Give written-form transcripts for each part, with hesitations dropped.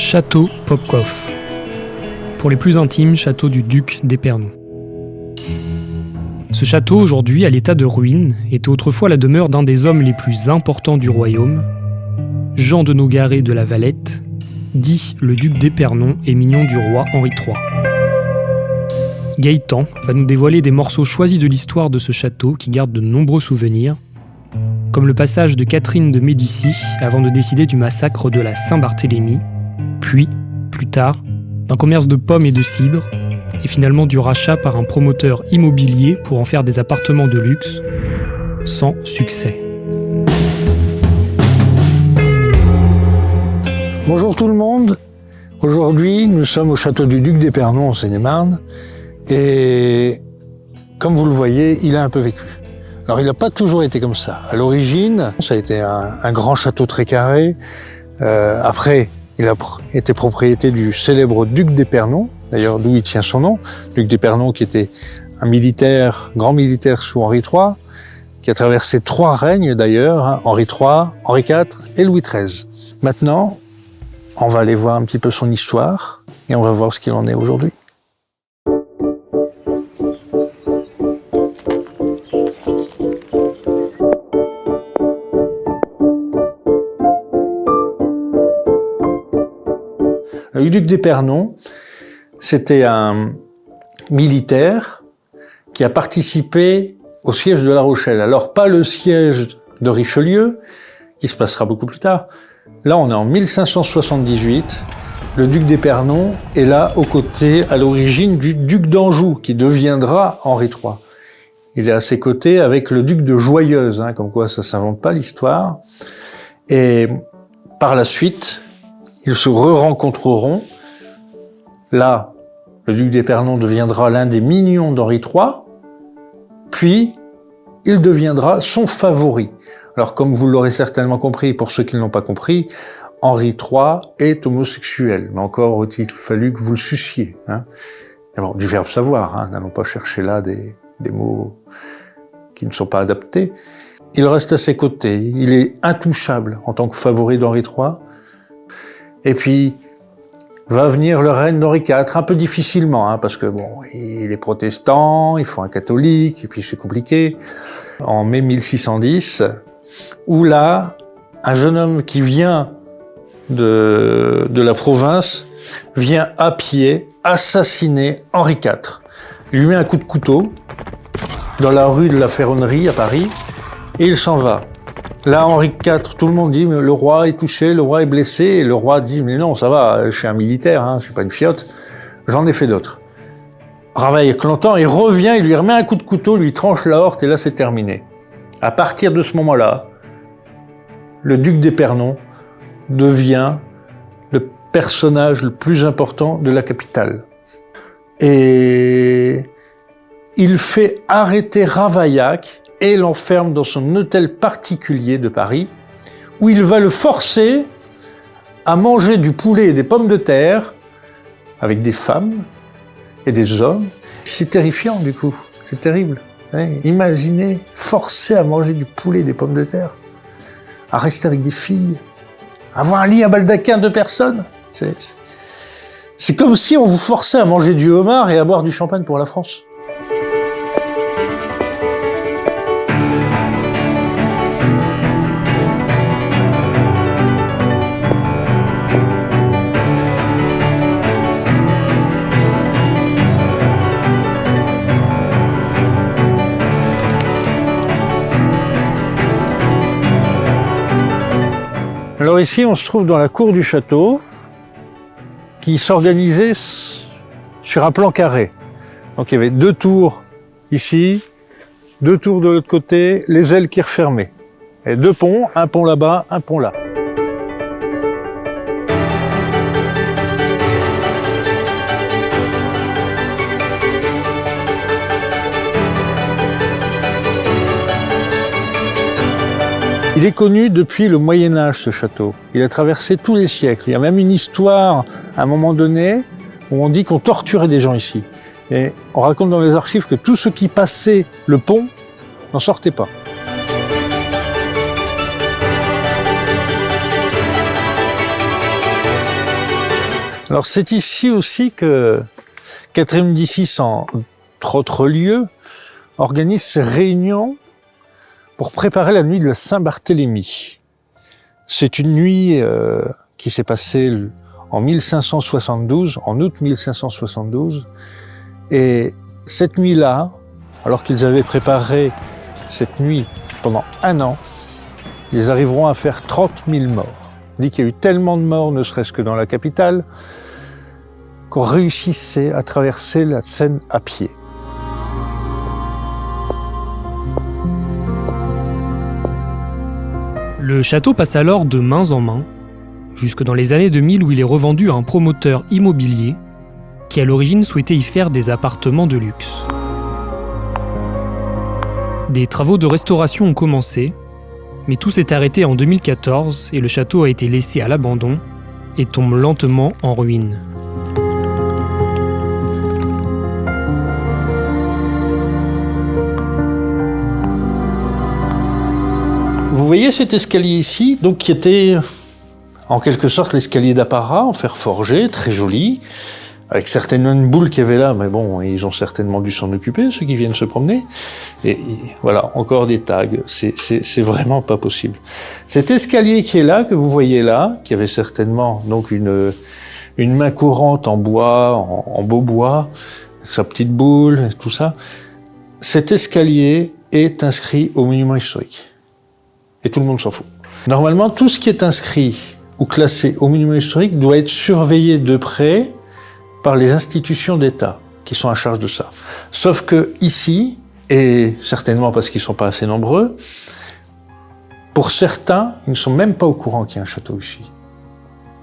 Château Popkoff. Pour les plus intimes, château du duc d'Épernon. Ce château, aujourd'hui à l'état de ruine, était autrefois la demeure d'un des hommes les plus importants du royaume, Jean de Nogaret de la Valette, dit le duc d'Épernon et mignon du roi Henri III. Gaëtan va nous dévoiler des morceaux choisis de l'histoire de ce château qui garde de nombreux souvenirs, comme le passage de Catherine de Médicis avant de décider du massacre de la Saint-Barthélemy, puis, plus tard, d'un commerce de pommes et de cidre, et finalement du rachat par un promoteur immobilier pour en faire des appartements de luxe, sans succès. Bonjour tout le monde, aujourd'hui nous sommes au château du duc d'Épernon en Seine-et-Marne, et comme vous le voyez, il a un peu vécu. Alors il n'a pas toujours été comme ça. À l'origine, ça a été un grand château très carré. Après, il a été propriété du célèbre duc d'Épernon, d'ailleurs d'où il tient son nom. Duc d'Épernon qui était un militaire, grand militaire sous Henri III, qui a traversé 3 règnes d'ailleurs, Henri III, Henri IV et Louis XIII. Maintenant, on va aller voir un petit peu son histoire et on va voir ce qu'il en est aujourd'hui. Le duc d'Épernon, c'était un militaire qui a participé au siège de La Rochelle. Alors pas le siège de Richelieu, qui se passera beaucoup plus tard. Là, on est en 1578. Le duc d'Épernon est là aux côtés, à l'origine, du duc d'Anjou, qui deviendra Henri III. Il est à ses côtés avec le duc de Joyeuse, comme quoi ça s'invente pas l'histoire. Et par la suite, ils se re-rencontreront. Là, le duc d'Épernon deviendra l'un des mignons d'Henri III, puis il deviendra son favori. Alors, comme vous l'aurez certainement compris, pour ceux qui ne l'ont pas compris, Henri III est homosexuel. Mais encore aurait-il fallu que vous le suciez. Bon, du verbe savoir, n'allons pas chercher là des mots qui ne sont pas adaptés. Il reste à ses côtés. Il est intouchable en tant que favori d'Henri III. Et puis, va venir le règne d'Henri IV, un peu difficilement, parce que bon, il est protestant, il faut un catholique, et puis c'est compliqué. En mai 1610, où là, un jeune homme qui vient de la province vient à pied assassiner Henri IV. Il lui met un coup de couteau dans la rue de la Ferronnerie à Paris, et il s'en va. Là, Henri IV, tout le monde dit, mais le roi est touché, le roi est blessé, et le roi dit, mais non, ça va, je suis un militaire, je suis pas une fiotte, j'en ai fait d'autres. Ravaillac l'entend, il revient, il lui remet un coup de couteau, lui tranche l'aorte, et là, c'est terminé. À partir de ce moment-là, le duc d'Épernon devient le personnage le plus important de la capitale. Et il fait arrêter Ravaillac, et l'enferme dans son hôtel particulier de Paris, où il va le forcer à manger du poulet et des pommes de terre avec des femmes et des hommes. C'est terrifiant du coup, c'est terrible. Imaginez forcer à manger du poulet et des pommes de terre, à rester avec des filles, avoir un lit, un baldaquin, 2 personnes. C'est comme si on vous forçait à manger du homard et à boire du champagne pour la France. Alors ici, on se trouve dans la cour du château, qui s'organisait sur un plan carré. Donc il y avait 2 tours ici, 2 tours de l'autre côté, les ailes qui refermaient. Et 2 ponts, un pont là-bas, un pont là. Il est connu depuis le Moyen-Âge, ce château. Il a traversé tous les siècles. Il y a même une histoire, à un moment donné, où on dit qu'on torturait des gens ici. Et on raconte dans les archives que tous ceux qui passaient le pont n'en sortaient pas. Alors c'est ici aussi que Catherine de Médicis, entre autres lieux, organise ses réunions pour préparer la nuit de la Saint-Barthélemy. C'est une nuit qui s'est passée en 1572, en août 1572, et cette nuit-là, alors qu'ils avaient préparé cette nuit pendant 1 an, ils arriveront à faire 30 000 morts. On dit qu'il y a eu tellement de morts, ne serait-ce que dans la capitale, qu'on réussissait à traverser la Seine à pied. Le château passe alors de main en main, jusque dans les années 2000 où il est revendu à un promoteur immobilier qui à l'origine souhaitait y faire des appartements de luxe. Des travaux de restauration ont commencé, mais tout s'est arrêté en 2014 et le château a été laissé à l'abandon et tombe lentement en ruine. Vous voyez cet escalier ici, donc qui était en quelque sorte l'escalier d'apparat en fer forgé, très joli, avec certaines boules qu'il y avait là, mais bon, ils ont certainement dû s'en occuper, ceux qui viennent se promener. Et voilà, encore des tags, c'est vraiment pas possible. Cet escalier qui est là, que vous voyez là, qui avait certainement donc une main courante en bois, en beau bois, sa petite boule, tout ça, cet escalier est inscrit au monument historique. Et tout le monde s'en fout. Normalement, tout ce qui est inscrit ou classé au monument historique doit être surveillé de près par les institutions d'État qui sont à charge de ça. Sauf que ici, et certainement parce qu'ils ne sont pas assez nombreux, pour certains, ils ne sont même pas au courant qu'il y a un château ici.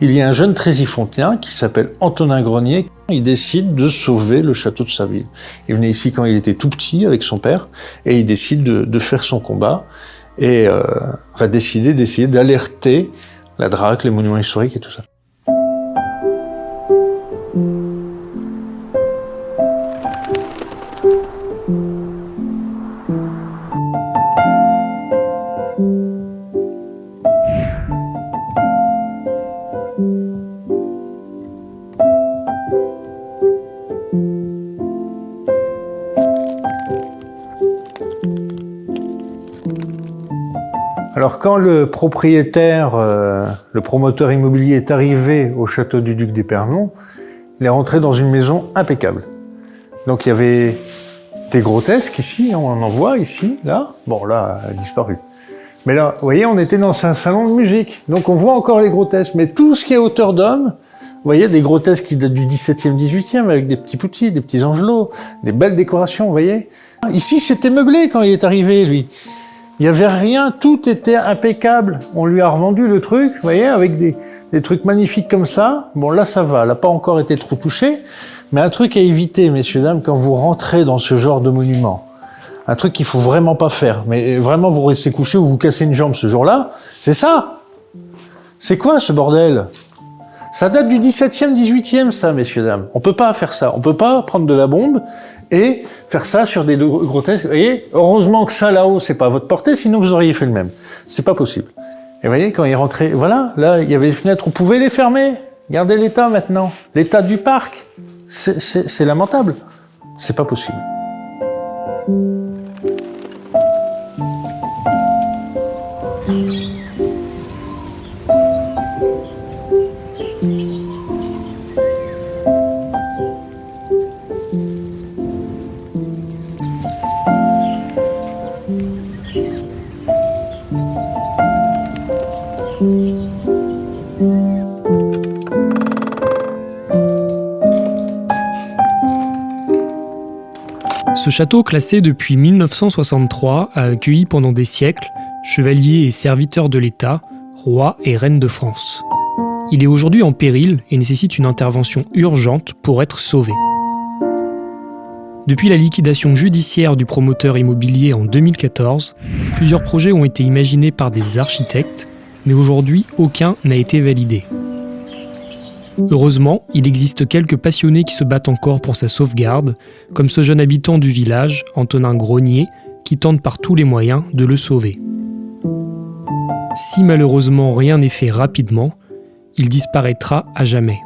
Il y a un jeune Trésifontain qui s'appelle Antonin Grenier. Il décide de sauver le château de sa ville. Il venait ici quand il était tout petit avec son père et il décide de faire son combat et va décider d'essayer d'alerter la DRAC, les monuments historiques et tout ça. Alors quand le propriétaire, le promoteur immobilier est arrivé au château du Duc d'Épernon, il est rentré dans une maison impeccable. Donc il y avait des grotesques ici, on en voit ici, là. Bon là, elle a disparu. Mais là, vous voyez, on était dans un salon de musique, donc on voit encore les grotesques. Mais tout ce qui est hauteur d'homme, vous voyez, des grotesques qui datent du 17e, 18e, avec des petits poutiers, des petits angelots, des belles décorations, vous voyez. Ici, c'était meublé quand il est arrivé, lui. Il n'y avait rien, tout était impeccable. On lui a revendu le truc, vous voyez, avec des trucs magnifiques comme ça. Bon, là, ça va, elle n'a pas encore été trop touchée. Mais un truc à éviter, messieurs, dames, quand vous rentrez dans ce genre de monument, un truc qu'il faut vraiment pas faire, mais vraiment vous restez couché ou vous cassez une jambe ce jour-là, c'est ça. C'est quoi ce bordel? Ça date du 17e, 18e, ça, messieurs, dames. On peut pas faire ça. On peut pas prendre de la bombe et faire ça sur des grotesques. Vous voyez, heureusement que ça, là-haut, c'est pas à votre portée, sinon vous auriez fait le même. C'est pas possible. Et vous voyez, quand il est rentré, voilà, là, il y avait des fenêtres, on pouvait les fermer. Regardez l'état maintenant. L'état du parc. C'est lamentable. C'est pas possible. Ce château, classé depuis 1963, a accueilli pendant des siècles chevaliers et serviteurs de l'État, rois et reines de France. Il est aujourd'hui en péril et nécessite une intervention urgente pour être sauvé. Depuis la liquidation judiciaire du promoteur immobilier en 2014, plusieurs projets ont été imaginés par des architectes, mais aujourd'hui, aucun n'a été validé. Heureusement, il existe quelques passionnés qui se battent encore pour sa sauvegarde, comme ce jeune habitant du village, Antonin Grenier, qui tente par tous les moyens de le sauver. Si malheureusement rien n'est fait rapidement, il disparaîtra à jamais.